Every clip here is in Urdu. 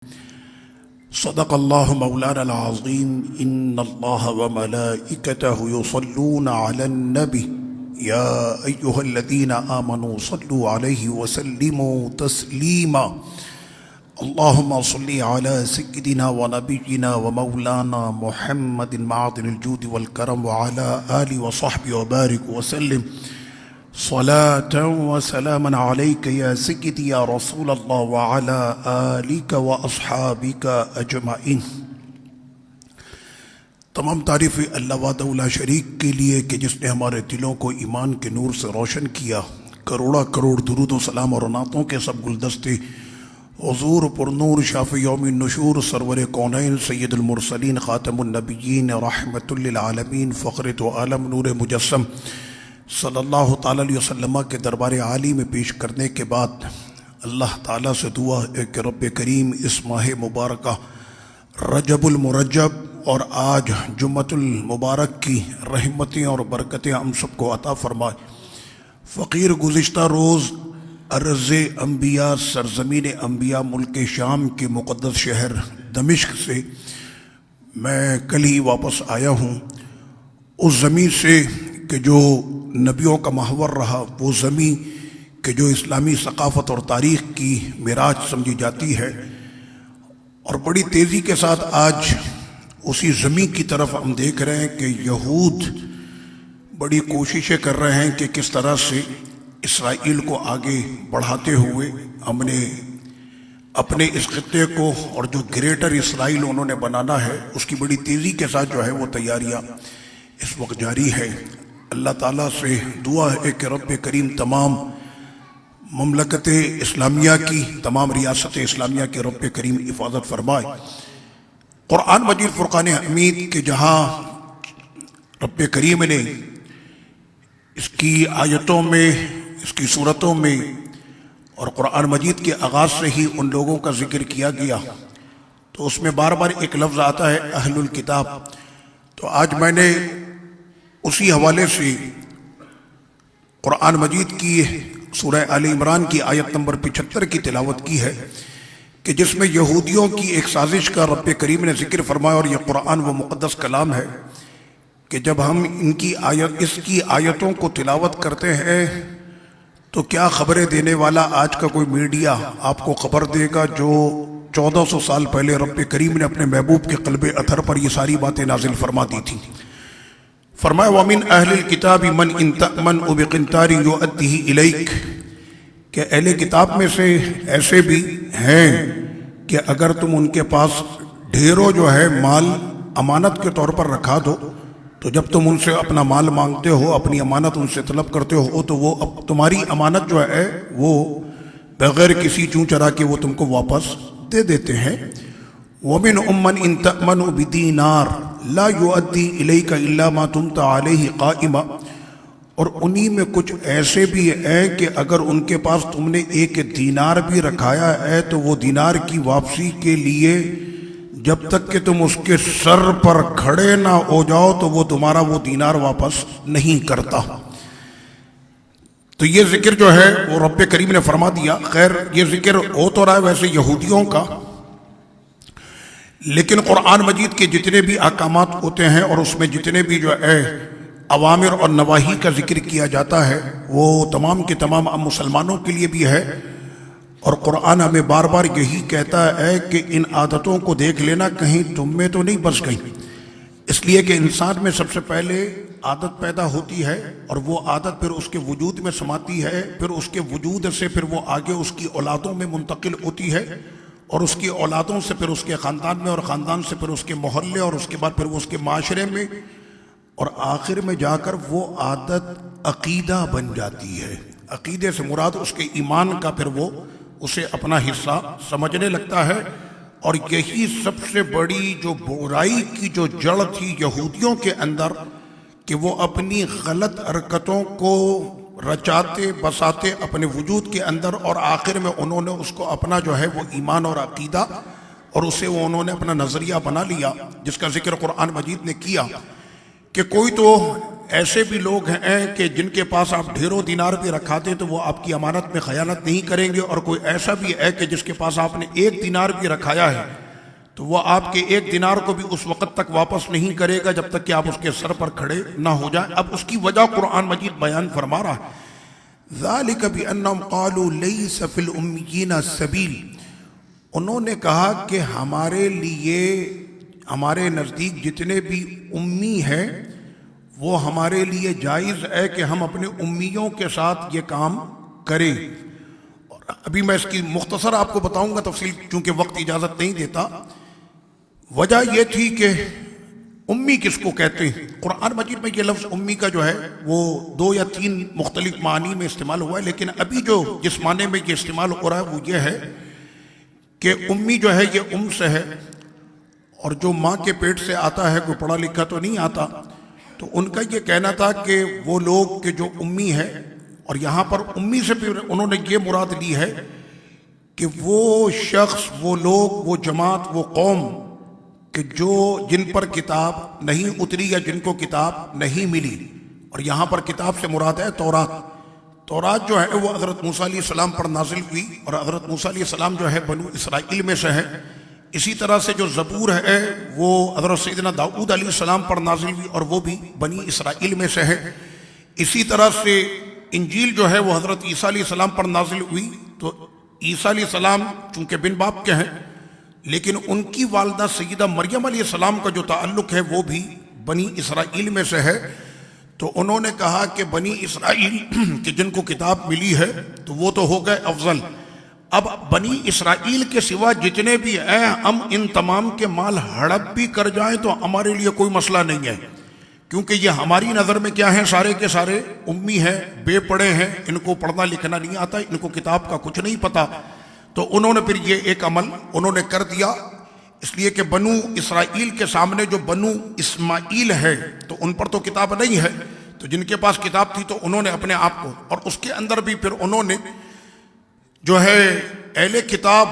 صدق الله مولانا العظيم إن الله وملائكته يصلون على النبي يا أيها الذين آمنوا صلوا عليه وسلموا تسليما اللهم صل على سيدنا ونبينا ومولانا محمد معدن الجود والكرم وعلى آله وصحبه وبارك وسلم صلاة وسلاما عليك يا سيدي يا رسول الله وعلى آلك وأصحابك أجمعين۔ تمام تعریفیں اللہ وحدہ لا شریک کے لیے کہ جس نے ہمارے دلوں کو ایمان کے نور سے روشن کیا۔ کروڑا کروڑ درود و سلام اور نعتوں کے سب گلدستے حضور پر نور شافع یوم النشور سرور کونین سید المرسلین خاتم النبیین رحمت للعالمین فخر تو عالم نور مجسم صلی اللہ تعالیٰ علیہ وسلم کے دربار عالی میں پیش کرنے کے بعد اللہ تعالیٰ سے دعا ہے کہ رب کریم اس ماہ مبارکہ رجب المرجب اور آج جمعۃ المبارک کی رحمتیں اور برکتیں ہم سب کو عطا فرمائے۔ فقیر گزشتہ روز ارض انبیاء سرزمین انبیاء ملک شام کے مقدس شہر دمشق سے میں کل ہی واپس آیا ہوں۔ اس زمین سے کہ جو نبیوں کا محور رہا، وہ زمین کہ جو اسلامی ثقافت اور تاریخ کی معراج سمجھی جاتی ہے، اور بڑی تیزی کے ساتھ آج اسی زمین کی طرف ہم دیکھ رہے ہیں کہ یہود بڑی کوششیں کر رہے ہیں کہ کس طرح سے اسرائیل کو آگے بڑھاتے ہوئے ہم نے اپنے اس خطے کو اور جو گریٹر اسرائیل انہوں نے بنانا ہے اس کی بڑی تیزی کے ساتھ جو ہے وہ تیاریاں اس وقت جاری ہے۔ اللہ تعالیٰ سے دعا ہے کہ رب کریم تمام مملکت اسلامیہ کی، تمام ریاست اسلامیہ کی رب کریم حفاظت فرمائے۔ قرآن مجید فرقان حمید کہ جہاں رب کریم نے اس کی آیتوں میں، اس کی صورتوں میں اور قرآن مجید کے آغاز سے ہی ان لوگوں کا ذکر کیا گیا، تو اس میں بار بار ایک لفظ آتا ہے اہل الکتاب۔ تو آج میں نے اسی حوالے سے قرآن مجید کی سورہ آل عمران کی آیت نمبر 75 کی تلاوت کی ہے کہ جس میں یہودیوں کی ایک سازش کا رب کریم نے ذکر فرمایا، اور یہ قرآن وہ مقدس کلام ہے کہ جب ہم اس کی آیتوں کو تلاوت کرتے ہیں تو کیا خبریں دینے والا آج کا کوئی میڈیا آپ کو خبر دے گا جو 1400 سال پہلے رب کریم نے اپنے محبوب کے قلب اطہر پر یہ ساری باتیں نازل فرما دی تھیں۔ فرمایا وَمِنْ أَهْلِ الْكِتَابِ مَنْ إِنْ تَأْمَنْهُ بِقِنْطَارٍ يُؤَدِّهِ إِلَيْكَ کہ اہل کتاب میں سے ایسے بھی ہیں کہ اگر تم ان کے پاس ڈھیروں جو ہے مال امانت کے طور پر رکھا دو، تو جب تم ان سے اپنا مال مانگتے ہو، اپنی امانت ان سے طلب کرتے ہو، تو وہ تمہاری امانت جو ہے وہ بغیر کسی چوں چرا کے وہ تم کو واپس دے دیتے ہیں۔ وَمِنْهُمْ مَنْ إِنْ تَأْمَنُهُ بِدِينَارٍ لا يؤدي إليك إلا ما دمت عليه قائما، اور انہی میں کچھ ایسے بھی ہیں کہ اگر ان کے پاس تم نے ایک دینار بھی رکھایا ہے تو وہ دینار کی واپسی کے لیے جب تک کہ تم اس کے سر پر کھڑے نہ ہو جاؤ تو وہ تمہارا وہ دینار واپس نہیں کرتا۔ تو یہ ذکر جو ہے وہ رب کریم نے فرما دیا۔ خیر یہ ذکر ہو تو رہا ہے ویسے یہودیوں کا، لیکن قرآن مجید کے جتنے بھی احکامات ہوتے ہیں اور اس میں جتنے بھی جو ہے اوامر اور نواہی کا ذکر کیا جاتا ہے وہ تمام کے تمام مسلمانوں کے لیے بھی ہے، اور قرآن ہمیں بار بار یہی کہتا ہے کہ ان عادتوں کو دیکھ لینا کہیں تم میں تو نہیں بس گئی، اس لیے کہ انسان میں سب سے پہلے عادت پیدا ہوتی ہے اور وہ عادت پھر اس کے وجود میں سماتی ہے، پھر اس کے وجود سے پھر وہ آگے اس کی اولادوں میں منتقل ہوتی ہے، اور اس کی اولادوں سے پھر اس کے خاندان میں، اور خاندان سے پھر اس کے محلے، اور اس کے بعد پھر وہ اس کے معاشرے میں، اور آخر میں جا کر وہ عادت عقیدہ بن جاتی ہے۔ عقیدے سے مراد اس کے ایمان کا پھر وہ اسے اپنا حصہ سمجھنے لگتا ہے، اور یہی سب سے بڑی جو برائی کی جو جڑ تھی یہودیوں کے اندر کہ وہ اپنی غلط حرکتوں کو رچاتے بساتے اپنے وجود کے اندر، اور آخر میں انہوں نے اس کو اپنا جو ہے وہ ایمان اور عقیدہ اور اسے وہ انہوں نے اپنا نظریہ بنا لیا، جس کا ذکر قرآن مجید نے کیا کہ کوئی تو ایسے بھی لوگ ہیں کہ جن کے پاس آپ ڈھیروں دینار بھی رکھا دیں تو وہ آپ کی امانت میں خیانت نہیں کریں گے، اور کوئی ایسا بھی ہے کہ جس کے پاس آپ نے 1 دینار بھی رکھایا ہے تو وہ آپ کے 1 دینار کو بھی اس وقت تک واپس نہیں کرے گا جب تک کہ آپ اس کے سر پر کھڑے نہ ہو جائیں۔ اب اس کی وجہ قرآن مجید بیان فرما رہا ہے، ذَلِكَ بِأَنَّهُمْ قَالُوا لَيْسَ فِي الْأُمِّيِّينَ سَبِيلٌ، انہوں نے کہا کہ ہمارے لیے، ہمارے نزدیک جتنے بھی امی ہیں وہ ہمارے لیے جائز ہے کہ ہم اپنے امیوں کے ساتھ یہ کام کریں۔ اور ابھی میں اس کی مختصر آپ کو بتاؤں گا تفصیل، چونکہ وقت اجازت نہیں دیتا۔ وجہ یہ تھی کہ امی کس کو کہتے ہیں؟ قرآن مجید میں یہ لفظ امی کا جو ہے وہ 2 یا 3 مختلف معنی میں استعمال ہوا ہے، لیکن ابھی جو جس معنی میں یہ استعمال ہو رہا ہے وہ یہ ہے کہ امی جو ہے یہ سے ہے، اور جو ماں کے پیٹ سے آتا ہے کوئی پڑھا لکھا تو نہیں آتا، تو ان کا یہ کہنا تھا کہ وہ لوگ کہ جو امی ہے، اور یہاں پر امی سے بھی انہوں نے یہ مراد لی ہے کہ وہ شخص، وہ لوگ، وہ جماعت، وہ قوم کہ جن پر کتاب نہیں اتری یا جن کو کتاب نہیں ملی، اور یہاں پر کتاب سے مراد ہے تورات۔ تورات جو ہے وہ حضرت موسیٰ علیہ السلام پر نازل ہوئی، اور حضرت موسیٰ علیہ السلام جو ہے بنو اسرائیل میں سے ہے۔ اسی طرح سے جو زبور ہے وہ حضرت سیدنا داؤد علیہ السلام پر نازل ہوئی، اور وہ بھی بنی اسرائیل میں سے ہے۔ اسی طرح سے انجیل جو ہے وہ حضرت عیسیٰ علیہ السلام پر نازل ہوئی، تو عیسیٰ علیہ السلام چونکہ بن باپ کے ہیں، لیکن ان کی والدہ سیدہ مریم علیہ السلام کا جو تعلق ہے وہ بھی بنی اسرائیل میں سے ہے۔ تو انہوں نے کہا کہ بنی اسرائیل کہ جن کو کتاب ملی ہے تو وہ تو ہو گئے افضل، اب بنی اسرائیل کے سوا جتنے بھی ہیں ہم ان تمام کے مال ہڑپ بھی کر جائیں تو ہمارے لیے کوئی مسئلہ نہیں ہے، کیونکہ یہ ہماری نظر میں کیا ہیں، سارے کے سارے امی ہیں، بے پڑھے ہیں، ان کو پڑھنا لکھنا نہیں آتا، ان کو کتاب کا کچھ نہیں پتا۔ تو انہوں نے پھر یہ ایک عمل انہوں نے کر دیا، اس لیے کہ بنو اسرائیل کے سامنے جو بنو اسماعیل ہے تو ان پر تو کتاب نہیں ہے، تو جن کے پاس کتاب تھی تو انہوں نے اپنے آپ کو، اور اس کے اندر بھی پھر انہوں نے جو ہے اہل کتاب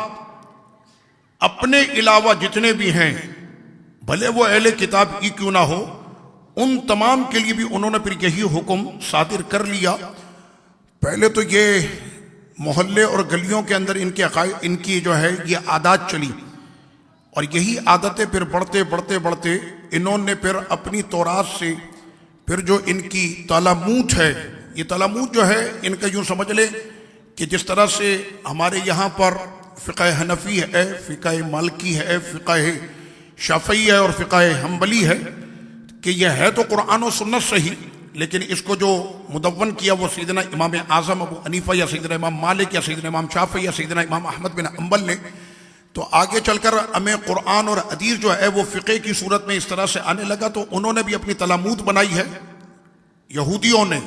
اپنے علاوہ جتنے بھی ہیں، بھلے وہ اہل کتاب ہی کیوں نہ ہو، ان تمام کے لیے بھی انہوں نے پھر یہی حکم صادر کر لیا۔ پہلے تو یہ محلے اور گلیوں کے اندر ان کی جو ہے یہ عادات چلی، اور یہی عادتیں پھر بڑھتے انہوں نے پھر اپنی تورات سے پھر جو ان کی تالمود ہے، یہ تالمود جو ہے ان کا یوں سمجھ لے کہ جس طرح سے ہمارے یہاں پر فقہ حنفی ہے، فقہ مالکی ہے، فقہ شافعی ہے اور فقہ حنبلی ہے، کہ یہ ہے تو قرآن و سنت صحیح، لیکن اس کو جو مدون کیا وہ سیدنا امام اعظم ابو حنیفہ یا سیدنا امام مالک یا سیدنا امام شافعی یا سیدنا امام احمد بن حنبل نے۔ تو آگے چل کر ہمیں قرآن اور حدیث جو ہے وہ فقہ کی صورت میں اس طرح سے آنے لگا، تو انہوں نے بھی اپنی تلامود بنائی ہے یہودیوں نے،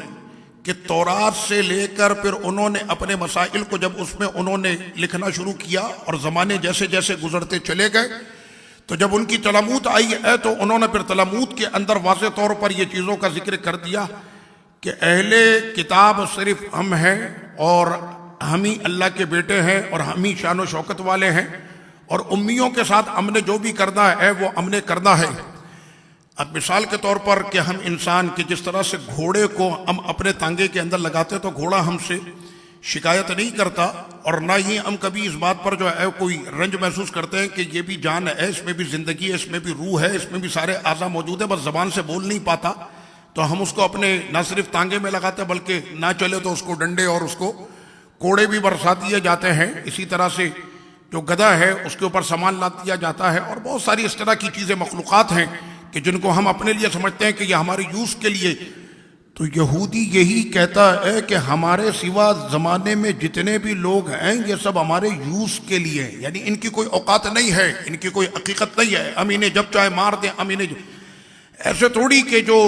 کہ تورات سے لے کر پھر انہوں نے اپنے مسائل کو جب اس میں انہوں نے لکھنا شروع کیا، اور زمانے جیسے جیسے گزرتے چلے گئے، تو جب ان کی تلامود آئی ہے تو انہوں نے پھر تلامود کے اندر واضح طور پر یہ چیزوں کا ذکر کر دیا کہ اہل کتاب صرف ہم ہیں، اور ہم ہی اللہ کے بیٹے ہیں، اور ہم ہی شان و شوکت والے ہیں، اور امیوں کے ساتھ ہم نے جو بھی کرنا ہے وہ ہم نے کرنا ہے۔ اب مثال کے طور پر کہ ہم انسان کی جس طرح سے گھوڑے کو ہم اپنے تانگے کے اندر لگاتے تو گھوڑا ہم سے شکایت نہیں کرتا، اور نہ ہی ہم کبھی اس بات پر جو ہے کوئی رنج محسوس کرتے ہیں کہ یہ بھی جان ہے، اس میں بھی زندگی ہے، اس میں بھی روح ہے، اس میں بھی سارے اعضاء موجود ہیں، بس زبان سے بول نہیں پاتا، تو ہم اس کو اپنے نہ صرف تانگے میں لگاتے بلکہ نہ چلے تو اس کو ڈنڈے اور اس کو کوڑے بھی برسا دیے جاتے ہیں۔ اسی طرح سے جو گدھا ہے اس کے اوپر سامان لاد دیا جاتا ہے، اور بہت ساری اس طرح کی چیزیں مخلوقات ہیں کہ جن کو ہم اپنے لیے سمجھتے ہیں کہ یہ ہماری یوز کے لیے۔ تو یہودی یہی کہتا ہے کہ ہمارے سوا زمانے میں جتنے بھی لوگ ہیں یہ سب ہمارے یوز کے لیے، یعنی ان کی کوئی اوقات نہیں ہے، ان کی کوئی حقیقت نہیں ہے، ہم انہیں جب چاہے مار دیں، ہم انہیں ایسے تھوڑی کہ جو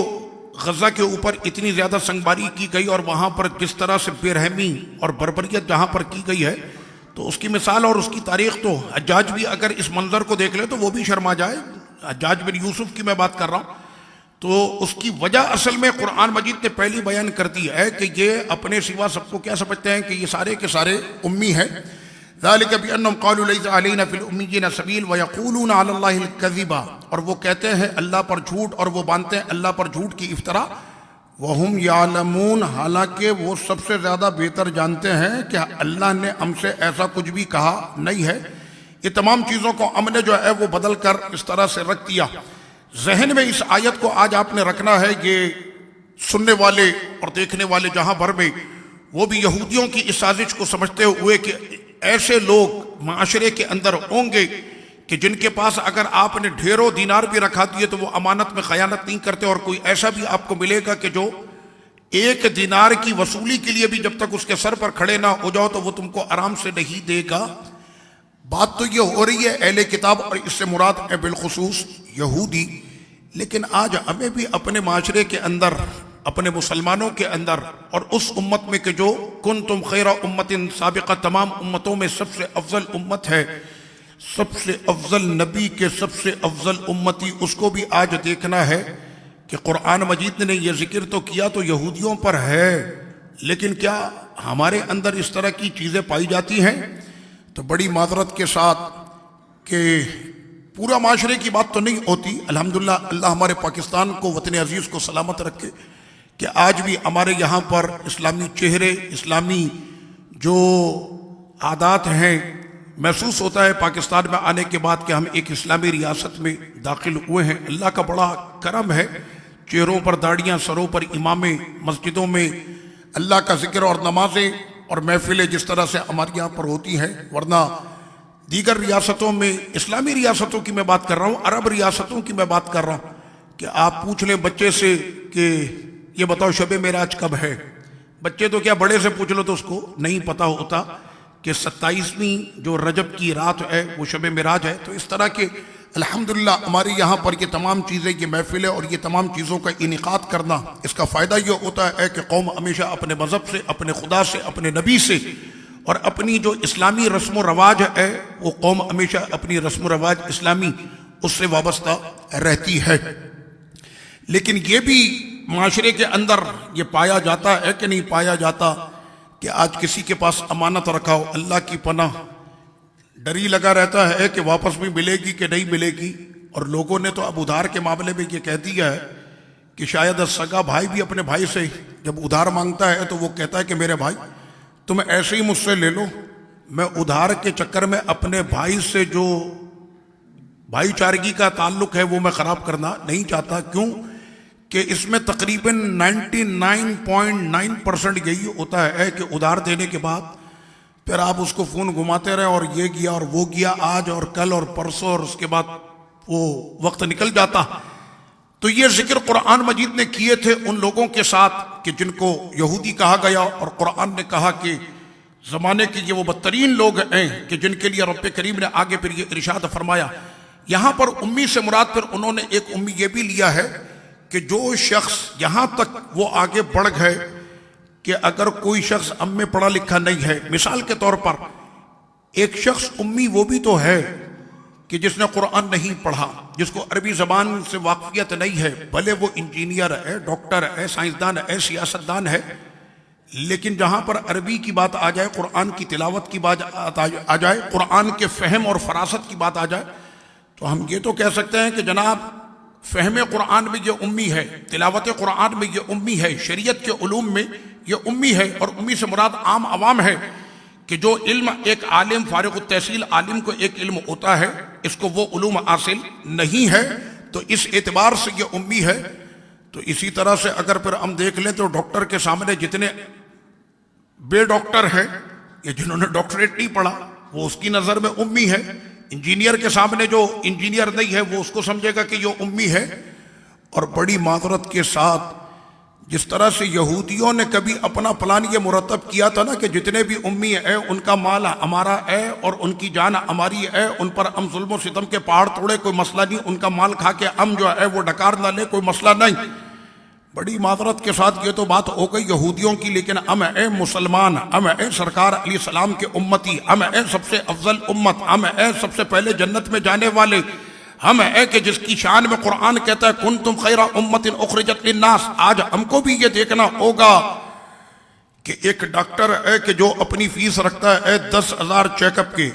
غزہ کے اوپر اتنی زیادہ سنگباری کی گئی اور وہاں پر جس طرح سے بے رحمی اور بربریت جہاں پر کی گئی ہے، تو اس کی مثال اور اس کی تاریخ تو حجاج بھی اگر اس منظر کو دیکھ لے تو وہ بھی شرما جائے۔ حجاج بن یوسف کی میں بات کر رہا ہوں، تو اس کی وجہ اصل میں قرآن مجید نے پہلی بیان کر دی ہے کہ یہ اپنے سوا سب کو کیا سمجھتے ہیں کہ یہ سارے کے سارے امی ہیں۔ ذَلِكَ بِأَنَّهُمْ قَالُوا لَيْسَ عَلَيْنَا فِي الْأُمِّيِّينَ سَبِيلٌ وَيَقُولُونَ عَلَى اللَّهِ الْكَذِبَ، اور وہ کہتے ہیں اللہ پر جھوٹ، اور وہ باندھتے ہیں اللہ پر جھوٹ کی افترا۔ وہم یعلمون، حالانکہ وہ سب سے زیادہ بہتر جانتے ہیں کہ اللہ نے ہم سے ایسا کچھ بھی کہا نہیں ہے۔ یہ تمام چیزوں کو ہم نے جو ہے وہ بدل کر اس طرح سے رکھ دیا۔ ذہن میں اس آیت کو آج آپ نے رکھنا ہے، یہ سننے والے اور دیکھنے والے جہاں بھر میں، وہ بھی یہودیوں کی اس سازش کو سمجھتے ہوئے کہ ایسے لوگ معاشرے کے اندر ہوں گے کہ جن کے پاس اگر آپ نے ڈھیروں دینار بھی رکھا دیے تو وہ امانت میں خیانت نہیں کرتے، اور کوئی ایسا بھی آپ کو ملے گا کہ جو ایک دینار کی وصولی کے لیے بھی جب تک اس کے سر پر کھڑے نہ ہو جاؤ تو وہ تم کو آرام سے نہیں دے گا۔ بات تو یہ ہو رہی ہے اہل کتاب، اور اس سے مراد ہے بالخصوص یہودی۔ لیکن آج ہمیں بھی اپنے معاشرے کے اندر، اپنے مسلمانوں کے اندر، اور اس امت میں کہ جو کنتم خیر امت سابقہ، تمام امتوں میں سب سے افضل امت ہے، سب سے افضل نبی کے سب سے افضل امتی، اس کو بھی آج دیکھنا ہے کہ قرآن مجید نے یہ ذکر تو کیا تو یہودیوں پر ہے، لیکن کیا ہمارے اندر اس طرح کی چیزیں پائی جاتی ہیں؟ تو بڑی معذرت کے ساتھ کہ پورا معاشرے کی بات تو نہیں ہوتی، الحمدللہ اللہ ہمارے پاکستان کو، وطن عزیز کو سلامت رکھے کہ آج بھی ہمارے یہاں پر اسلامی چہرے، اسلامی جو عادات ہیں، محسوس ہوتا ہے پاکستان میں آنے کے بعد کہ ہم ایک اسلامی ریاست میں داخل ہوئے ہیں۔ اللہ کا بڑا کرم ہے، چہروں پر داڑیاں، سروں پر امامیں، مسجدوں میں اللہ کا ذکر اور نمازیں اور محفلیں جس طرح سے ہمارے یہاں پر ہوتی ہیں، ورنہ دیگر ریاستوں میں، اسلامی ریاستوں کی میں بات کر رہا ہوں، عرب ریاستوں کی میں بات کر رہا ہوں، کہ آپ پوچھ لیں بچے سے کہ یہ بتاؤ شب معراج کب ہے، بچے تو کیا بڑے سے پوچھ لو تو اس کو نہیں پتا ہوتا کہ 27ویں جو رجب کی رات ہے وہ شب معراج ہے۔ تو اس طرح کے الحمدللہ ہمارے یہاں پر یہ تمام چیزیں، یہ محفلیں اور یہ تمام چیزوں کا انعقاد کرنا، اس کا فائدہ یہ ہوتا ہے کہ قوم ہمیشہ اپنے مذہب سے، اپنے خدا سے، اپنے نبی سے، اور اپنی جو اسلامی رسم و رواج ہے وہ قوم ہمیشہ اپنی رسم و رواج اسلامی اس سے وابستہ رہتی ہے۔ لیکن یہ بھی معاشرے کے اندر یہ پایا جاتا ہے کہ نہیں پایا جاتا کہ آج کسی کے پاس امانت رکھا ہو، اللہ کی پناہ ڈر ہی لگا رہتا ہے کہ واپس بھی ملے گی کہ نہیں ملے گی۔ اور لوگوں نے تو اب ادھار کے معاملے میں یہ کہہ دیا ہے کہ شاید سگا بھائی بھی اپنے بھائی سے جب ادھار مانگتا ہے تو وہ کہتا ہے کہ میرے بھائی تم ایسے ہی مجھ سے لے لو، میں ادھار کے چکر میں اپنے بھائی سے جو بھائی چارگی کا تعلق ہے وہ میں خراب کرنا نہیں چاہتا۔ کیوں کہ اس میں تقریباً 99.9% یہی ہوتا ہے کہ ادھار دینے کے بعد پھر آپ اس کو فون گھماتے رہے اور یہ گیا اور وہ گیا، آج اور کل اور پرسوں، اور اس کے بعد وہ وقت نکل جاتا۔ تو یہ ذکر قرآن مجید نے کیے تھے ان لوگوں کے ساتھ کہ جن کو یہودی کہا گیا، اور قرآن نے کہا کہ زمانے کے یہ وہ بدترین لوگ ہیں کہ جن کے لیے رب کریم نے آگے پھر یہ ارشاد فرمایا۔ یہاں پر امی سے مراد پھر انہوں نے ایک امی یہ بھی لیا ہے کہ جو شخص یہاں تک وہ آگے بڑھ گئے کہ اگر کوئی شخص ام میں پڑھا لکھا نہیں ہے، مثال کے طور پر ایک شخص امی وہ بھی تو ہے کہ جس نے قرآن نہیں پڑھا، جس کو عربی زبان سے واقفیت نہیں ہے، بھلے وہ انجینئر ہے، ڈاکٹر ہے، سائنسدان ہے، سیاستدان ہے، لیکن جہاں پر عربی کی بات آ جائے، قرآن کی تلاوت کی بات آ جائے، قرآن کے فہم اور فراست کی بات آ جائے، تو ہم یہ تو کہہ سکتے ہیں کہ جناب فہم قرآن میں یہ امی ہے، تلاوت قرآن میں یہ امی ہے، شریعت کے علوم میں یہ امی ہے، اور امی سے مراد عام عوام ہے کہ جو علم ایک عالم فارغ التحصیل عالم کو ایک علم ہوتا ہے، اس کو وہ علوم حاصل نہیں ہے، تو اس اعتبار سے یہ امی ہے۔ تو اسی طرح سے اگر پھر ہم دیکھ لیں تو ڈاکٹر کے سامنے جتنے بے ڈاکٹر ہیں یا جنہوں نے ڈاکٹریٹ نہیں پڑھا وہ اس کی نظر میں امی ہے، انجینئر کے سامنے جو انجینئر نہیں ہے وہ اس کو سمجھے گا کہ یہ امی ہے۔ اور بڑی معذرت کے ساتھ جس طرح سے یہودیوں نے کبھی اپنا پلان یہ مرتب کیا تھا نا کہ جتنے بھی امی ہیں ان کا مال ہمارا ہے اور ان کی جان ہماری ہے، ان پر ہم ظلم و ستم کے پہاڑ توڑے کوئی مسئلہ نہیں، ان کا مال کھا کے ہم جو ہے وہ ڈکار نہ لے کوئی مسئلہ نہیں۔ بڑی معذرت کے ساتھ یہ تو بات ہو گئی یہودیوں کی، لیکن ہم اے مسلمان، ہم اے سرکار علیہ السلام کے امتی، ہم اے سب سے افضل امت، ہم اے سب سے پہلے جنت میں جانے والے، ہم اے کہ جس کی شان میں قرآن کہتا ہے کنتم خیر امت اخرجت للناس۔ آج ہم کو بھی یہ دیکھنا ہوگا کہ ایک ڈاکٹر ہے کہ جو اپنی فیس رکھتا ہے 10,000 چیک اپ کے،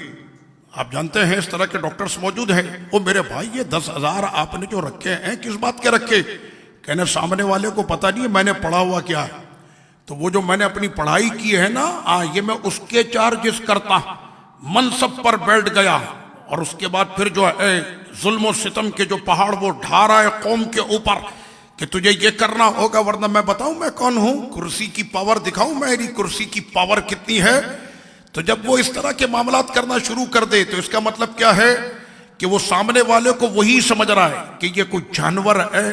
آپ جانتے ہیں اس طرح کے ڈاکٹرز موجود ہیں، وہ میرے بھائی یہ 10,000 آپ نے جو رکھے ہیں کس بات کے رکھے؟ کہنے سامنے والے کو پتہ نہیں ہے میں نے پڑھا ہوا کیا ہے، تو وہ جو میں نے اپنی پڑھائی کی ہے نا یہ میں اس کے چارجز کرتا، منصب پر بیٹھ گیا اور اس کے بعد پھر جو ہے ظلم و ستم کے جو پہاڑ وہ ڈھا رہا ہے قوم کے اوپر کہ تجھے یہ کرنا ہوگا ورنہ میں بتاؤں میں کون ہوں، کرسی کی پاور دکھاؤں میری کرسی کی پاور کتنی ہے۔ تو جب وہ اس طرح کے معاملات کرنا شروع کر دے تو اس کا مطلب کیا ہے کہ وہ سامنے والے کو وہی سمجھ رہا ہے کہ یہ کوئی جانور ہے،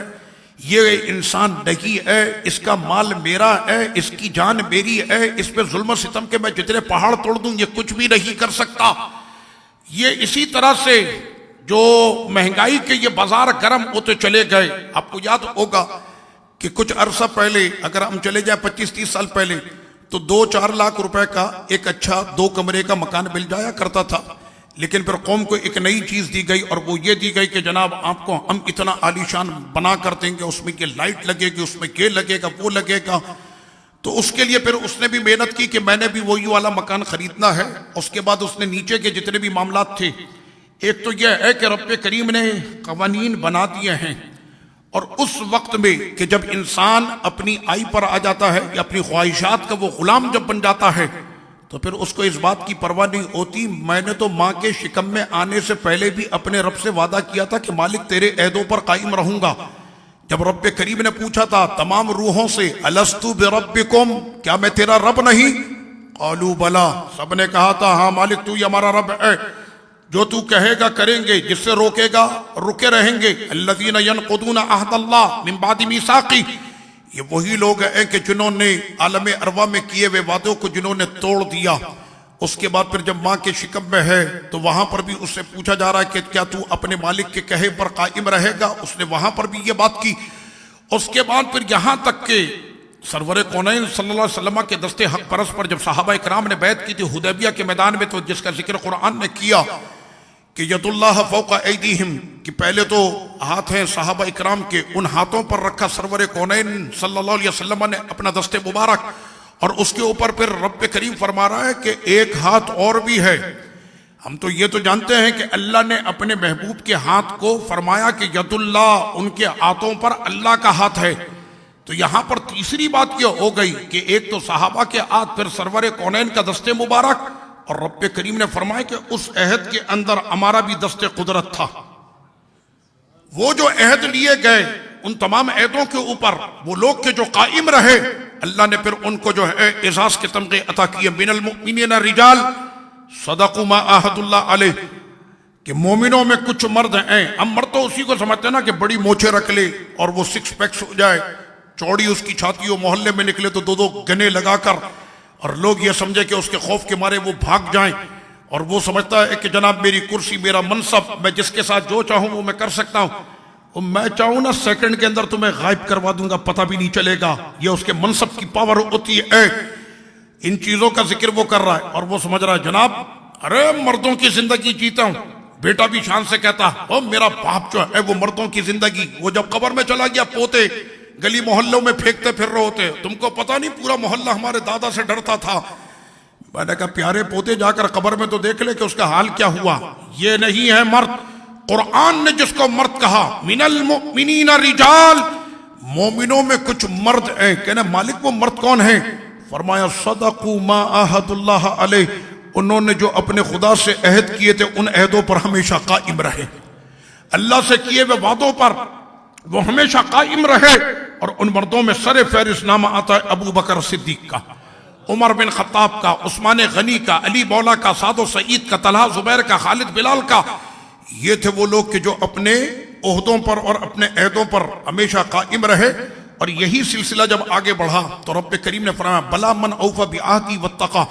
یہ انسان نہیں ہے، اس کا مال میرا ہے، اس کی جان میری ہے، اس پہ ظلم و ستم کے میں جتنے پہاڑ توڑ دوں یہ کچھ بھی نہیں کر سکتا۔ یہ اسی طرح سے جو مہنگائی کے یہ بازار گرم ہوتے چلے گئے۔ آپ کو یاد ہوگا کہ کچھ عرصہ پہلے اگر ہم چلے جائیں 25-30 سال پہلے تو 2-4 لاکھ روپے کا ایک اچھا 2 کمرے کا مکان مل جایا کرتا تھا، لیکن پھر قوم کو ایک نئی چیز دی گئی اور وہ یہ دی گئی کہ جناب آپ کو ہم اتنا عالیشان بنا کر دیں گے، اس میں یہ لائٹ لگے گی، اس میں یہ لگے گا، وہ لگے گا۔ تو اس کے لیے پھر اس نے بھی محنت کی کہ میں نے بھی وہی والا مکان خریدنا ہے۔ اس کے بعد اس نے نیچے کے جتنے بھی معاملات تھے، ایک تو یہ ہے کہ رب کریم نے قوانین بنا دیے ہیں، اور اس وقت میں کہ جب انسان اپنی آئی پر آ جاتا ہے یا اپنی خواہشات کا وہ غلام جب بن جاتا ہے تو پھر اس کو اس بات کی پرواہ نہیں ہوتی۔ میں نے تو ماں کے شکم میں آنے سے پہلے بھی اپنے رب سے وعدہ کیا تھا کہ مالک تیرے عہدوں پر قائم رہوں گا۔ جب رب کریم نے پوچھا تھا تمام روحوں سے الستو بربکم، کیا میں تیرا رب نہیں؟ قالوا بلا، سب نے کہا تھا ہاں مالک تو ہی ہمارا رب ہے، جو تو کہے گا کریں گے، جس سے روکے گا رکے رہیں گے۔ الذین ینقضون عہد اللہ من بعد میثاقہ، یہ وہی لوگ ہیں کہ جنہوں نے عالم ارواح میں کیے ہوئے وعدوں کو جنہوں نے توڑ دیا۔ اس کے بعد پھر جب ماں کے شکم میں ہے تو وہاں پر بھی اس سے پوچھا جا رہا ہے کہ کیا تو اپنے مالک کے کہے پر قائم رہے گا؟ اس نے وہاں پر بھی یہ بات کی۔ اس کے بعد پھر یہاں تک کہ سرور کونین صلی اللہ علیہ وسلم کے دستے حق پرس پر جب صحابہ اکرام نے بیعت کی تھی حدیبیہ کے میدان میں، تو جس کا ذکر قرآن نے کیا کہ ید اللہ فوق ایدیہم، کہ پہلے تو ہاتھ ہیں صحابہ اکرام کے، ان ہاتھوں پر رکھا سرور کونین صلی اللہ علیہ وسلم نے اپنا دست مبارک، اور اس کے اوپر پھر رب کریم فرما رہا ہے کہ ایک ہاتھ اور بھی ہے۔ ہم تو یہ تو جانتے ہیں کہ اللہ نے اپنے محبوب کے ہاتھ کو فرمایا کہ ید اللہ، ان کے ہاتھوں پر اللہ کا ہاتھ ہے۔ تو یہاں پر تیسری بات یہ ہو گئی کہ ایک تو صحابہ کے ہاتھ، پھر سرور کونین کا دست مبارک، اور رب کریم نے فرمایا کہ اس عہد کے اندر ہمارا بھی دست قدرت تھا۔ وہ جو عہد لیے گئے ان تمام عہدوں کے اوپر وہ لوگ کے جو قائم رہے، اللہ نے پھر ان کو جو ہے اعزاز کے تمغے عطا کیے۔ من المؤمنین رجال صدقوا ما عاہدوا اللہ علیہ، کہ مومنوں میں کچھ مرد ہیں۔ ہم مرد تو اسی کو سمجھتے ہیں نا کہ بڑی موچے رکھ لے اور وہ 6 پیکس ہو جائے، چوڑی اس کی چھاتی ہو، محلے میں نکلے تو 2 گنے لگا کر، اور لوگ یہ سمجھے کہ اس کے خوف کے مارے وہ بھاگ جائیں، اور وہ سمجھتا ہے کہ جناب میری کرسی، میرا منصب، میں جس کے ساتھ جو چاہوں وہ میں کر سکتا ہوں، اور میں چاہوں نا سیکنڈ کے اندر تمہیں غائب کروا دوں گا، پتہ بھی نہیں چلے گا۔ یہ اس کے منصب کی پاور ہوتی ہے۔ ان چیزوں کا ذکر وہ کر رہا ہے، اور وہ سمجھ رہا ہے جناب ارے مردوں کی زندگی جیتا ہوں۔ بیٹا بھی شان سے کہتا او میرا باپ جو ہے وہ مردوں کی زندگی، وہ جب قبر میں چلا گیا پوتے گلی محلوں میں پھینکتے پھر رہے ہوتے، تم کو پتہ نہیں پورا محلہ ہمارے دادا سے ڈرتا تھا۔ میں نے کہا پیارے پوتے جا کر قبر میں تو دیکھ لے کہ اس کا حال کیا ہوا۔ یہ نہیں ہے مرد۔ قرآن نے جس کو مرد کہا من المؤمنین رجال، مومنوں میں کچھ مرد ہیں۔ کہنا مالک وہ مرد کون ہیں؟ فرمایا صدقوا ما عاہدوا اللہ علیہ، انہوں نے جو اپنے خدا سے عہد کیے تھے ان عہدوں پر ہمیشہ قائم رہے، اللہ سے کیے ہوئے وعدوں پر وہ ہمیشہ قائم رہے۔ اور ان مردوں میں سر فہرست نامہ آتا ہے ابو بکر صدیق کا، عمر بن خطاب کا، عثمان غنی کا، علی مولا کا، سعد و سعید کا، طلحہ زبیر کا، خالد بلال کا۔ یہ تھے وہ لوگ کہ جو اپنے عہدوں پر اور اپنے عہدوں پر ہمیشہ قائم رہے۔ اور یہی سلسلہ جب آگے بڑھا تو رب کریم نے فرمایا بلا من اوفی بعہدی واتقی،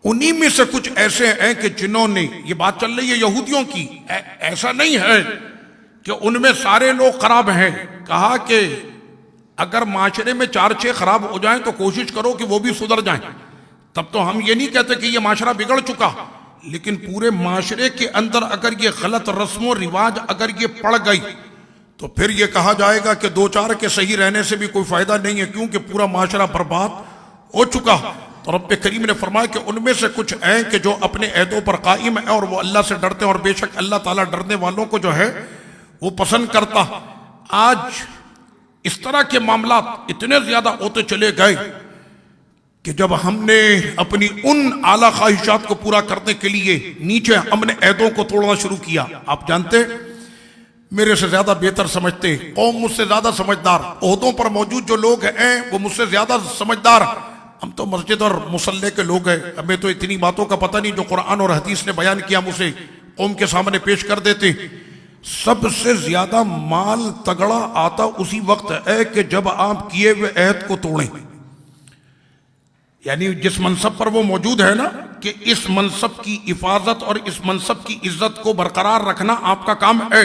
انہی میں سے کچھ ایسے ہیں کہ جنہوں نے، یہ بات چل رہی ہے یہودیوں کی، ایسا نہیں ہے کہ ان میں سارے لوگ خراب ہیں۔ کہا کہ اگر معاشرے میں 4-6 خراب ہو جائیں تو کوشش کرو کہ وہ بھی سدھر جائیں، تب تو ہم یہ نہیں کہتے کہ یہ معاشرہ بگڑ چکا، لیکن پورے معاشرے کے اندر اگر یہ غلط رسم و رواج اگر یہ پڑ گئی تو پھر یہ کہا جائے گا کہ 2-4 کے صحیح رہنے سے بھی کوئی فائدہ نہیں ہے، کیونکہ پورا معاشرہ برباد ہو چکا۔ تو رب کریم نے فرمایا کہ ان میں سے کچھ ہیں کہ جو اپنے عہدوں پر قائم ہیں اور وہ اللہ سے ڈرتے ہیں، اور بے شک اللہ تعالیٰ ڈرنے والوں کو جو ہے وہ پسند کرتا۔ آج اس طرح کے معاملات اتنے زیادہ ہوتے چلے گئے کہ جب ہم نے اپنی ان اعلیٰ خواہشات کو پورا کرنے کے لیے نیچے ہم نے عہدوں کو توڑنا شروع کیا. آپ جانتے میرے سے زیادہ بہتر سمجھتے, قوم مجھ سے زیادہ سمجھدار, عہدوں پر موجود جو لوگ ہیں وہ مجھ سے زیادہ سمجھدار. ہم تو مسجد اور مصلی کے لوگ ہیں, ہمیں تو اتنی باتوں کا پتہ نہیں جو قرآن اور حدیث نے بیان کیا ہم اسے قوم کے سامنے پیش کر دیتے. سب سے زیادہ مال تگڑا آتا اسی وقت ہے کہ جب آپ کیے ہوئے عہد کو توڑیں. یعنی جس منصب پر وہ موجود ہے نا, کہ اس منصب کی حفاظت اور اس منصب کی عزت کو برقرار رکھنا آپ کا کام ہے.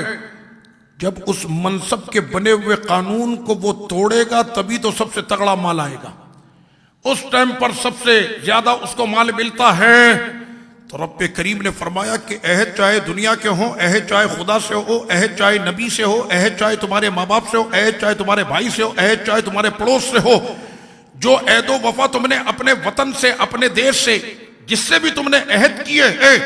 جب اس منصب کے بنے ہوئے قانون کو وہ توڑے گا تبھی تو سب سے تگڑا مال آئے گا. اس ٹائم پر سب سے زیادہ اس کو مال ملتا ہے. تو رب کریم نے فرمایا کہ عہد چاہے دنیا کے ہوں, عہد چاہے خدا سے ہو, عہد چاہے نبی سے ہو, عہد چاہے تمہارے ماں باپ سے ہو, عہد چاہے تمہارے بھائی سے ہو, عہد چاہے تمہارے پڑوس سے ہو, جو عہد و وفا تم نے اپنے وطن سے, اپنے دیش سے, جس سے بھی تم نے عہد کیے ہیں,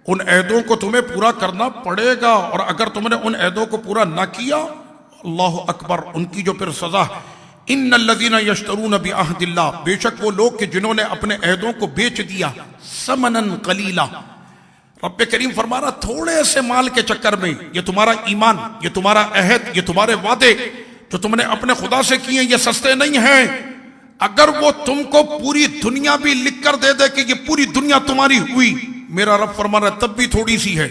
ان عہدوں کو تمہیں پورا کرنا پڑے گا. اور اگر تم نے ان عہدوں کو پورا نہ کیا, اللہ اکبر, ان کی جو پھر سزا. ان الذین یشترون بعہد اللہ, بے شک وہ لوگ کہ جنہوں نے اپنے عہدوں کو بیچ دیا, ثمنا قلیلا. رب کریم فرما رہا تھوڑے سے مال کے چکر میں یہ تمہارا ایمان, یہ تمہارا عہد, یہ تمہارے وعدے جو تم نے اپنے خدا سے کیے یہ سستے نہیں ہیں. اگر وہ تم کو پوری دنیا بھی لکھ کر دے دے کہ یہ پوری دنیا تمہاری ہوئی, میرا رب فرما رہا تب بھی تھوڑی سی ہے,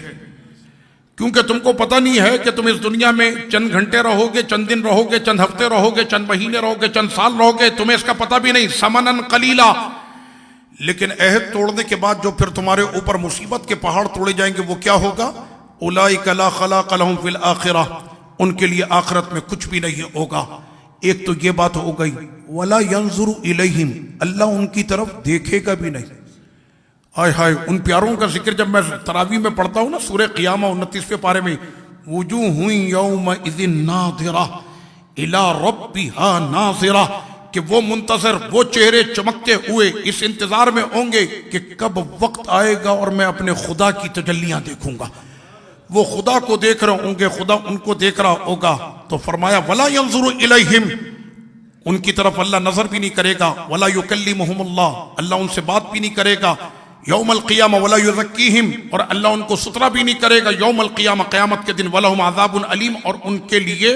کیونکہ تم کو پتہ نہیں ہے کہ تم اس دنیا میں چند گھنٹے رہو گے, چند دن رہو گے, چند ہفتے رہو گے, چند مہینے رہو گے, چند سال رہو گے, تمہیں اس کا پتہ بھی نہیں. ثمناً قلیلا. لیکن عہد توڑنے کے بعد جو پھر تمہارے اوپر مصیبت کے پہاڑ توڑے جائیں گے وہ کیا ہوگا؟ اولئک لا خلاق لهم فی الآخرہ, ان کے لیے آخرت میں کچھ بھی نہیں ہوگا. ایک تو یہ بات ہو گئی. ولا ينظر الیہم, اللہ ان کی طرف دیکھے گا بھی نہیں. ہائے ہائے, ان پیاروں کا ذکر جب میں تراویح میں پڑھتا ہوں نا سورہ قیامہ 29ویں پارے میں, وجوہ یومئذ ناظرہ الی ربہا ناظرہ, کہ وہ منتظر, وہ چہرے چمکتے ہوئے اس انتظار میں ہوں گے کہ کب وقت آئے گا اور میں اپنے خدا کی تجلیاں دیکھوں گا. وہ خدا کو دیکھ رہے ہوں گے, خدا ان کو دیکھ رہا ہوگا. تو فرمایا ولا ينظر الیہم, ان کی طرف اللہ نظر بھی نہیں کرے گا. ولا یکلمہم اللہ, اللہ ان سے بات بھی نہیں کرے گا. یوم القیامہ ولا یزکیہم, اور اللہ ان کو سترا بھی نہیں کرے گا یوم القیامہ, قیامت کے دن. ولہم عذاب علیم, اور ان کے لیے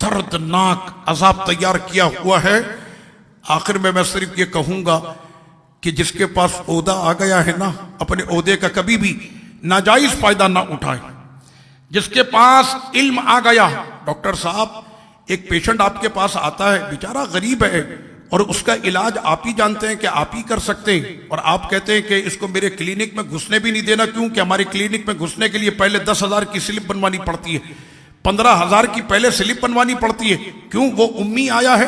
دردناک عذاب تیار کیا ہوا ہے. آخر میں صرف یہ کہوں گا کہ جس کے پاس عہدہ آ گیا ہے نا, اپنے عہدے کا کبھی بھی ناجائز فائدہ نہ اٹھائے. جس کے پاس علم آ گیا, ڈاکٹر صاحب ایک پیشنٹ آپ کے پاس آتا ہے, بیچارہ غریب ہے, اور اس کا علاج آپ ہی جانتے ہیں کہ آپ ہی کر سکتے ہیں, اور آپ کہتے ہیں کہ اس کو میرے کلینک میں گھسنے بھی نہیں دینا. کیوں کہ ہماری کلینک میں گھسنے کے لیے پہلے 10,000 کی سلپ بنوانی پڑتی ہے, 15,000 کی پہلے سلپ بنوانی پڑتی ہے. کیوں؟ وہ امی آیا ہے,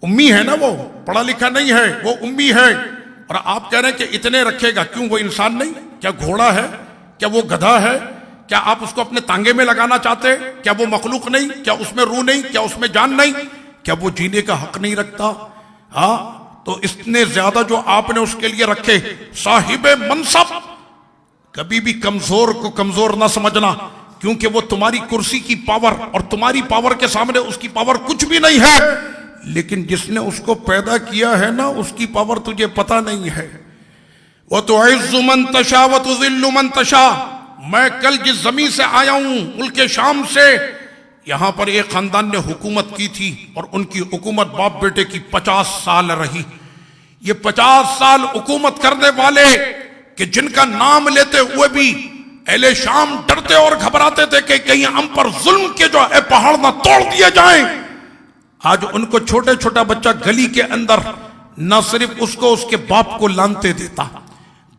امی ہے نا, وہ پڑھا لکھا نہیں ہے, وہ امی ہے. اور آپ کہہ رہے ہیں کہ اتنے رکھے گا. کیوں؟ وہ انسان نہیں؟ کیا گھوڑا ہے؟ کیا وہ گدھا ہے؟ کیا آپ اس کو اپنے تانگے میں لگانا چاہتے ہیں؟ کیا وہ مخلوق نہیں؟ کیا اس میں روح نہیں؟ کیا اس میں جان نہیں؟ کیا وہ جینے کا حق نہیں رکھتا؟ ہاں, تو اتنے زیادہ جو آپ نے اس کے لیے رکھے. صاحب منصب, کبھی بھی کمزور کو کمزور نہ سمجھنا, کیونکہ وہ تمہاری کرسی کی پاور اور تمہاری پاور کے سامنے اس کی پاور کچھ بھی نہیں ہے. لیکن جس نے اس کو پیدا کیا ہے نا, اس کی پاور تجھے پتہ نہیں ہے. وَتُعِزُّ مَن تَشَاءُ وَتُذِلُّ مَن تَشَاءُ. میں کل جس زمین سے آیا ہوں, ملک شام سے, یہاں پر ایک خاندان نے حکومت کی تھی, اور ان کی حکومت باپ بیٹے کی 50 سال رہی. یہ 50 سال حکومت کرنے والے کہ جن کا نام لیتے ہوئے بھی اہل شام ڈرتے اور گھبراتے تھے کہ کہیں ہم پر ظلم کے جو ہے پہاڑ نہ توڑ دیے جائیں. آج ان کو چھوٹے چھوٹا بچہ گلی کے اندر نہ صرف اس کو اس کے باپ کو لانتے دیتا,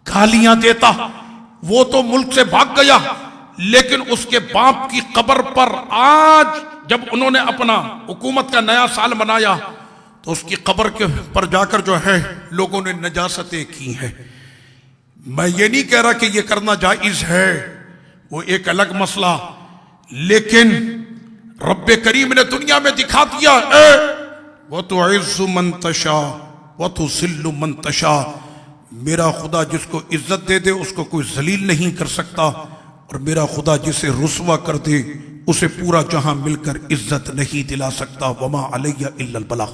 گالیاں دیتا. وہ تو ملک سے بھاگ گیا, لیکن اس کے باپ کی قبر پر آج جب انہوں نے اپنا حکومت کا نیا سال منایا تو اس کی قبر کے پر جا کر جو ہے لوگوں نے نجاستیں کی ہیں. میں یہ نہیں کہہ رہا کہ یہ کرنا جائز ہے, وہ ایک الگ مسئلہ, لیکن رب کریم نے دنیا میں دکھا دیا وَتُعِزُّ مَن تَشَاءُ وَتُذِلُّ مَن تَشَاءُ. میرا خدا جس کو عزت دے دے اس کو کوئی ذلیل نہیں کر سکتا, اور میرا خدا جسے رسوا کر دے اسے پورا جہاں مل کر عزت نہیں دلا سکتا۔ وما علیہ الا البلاغ۔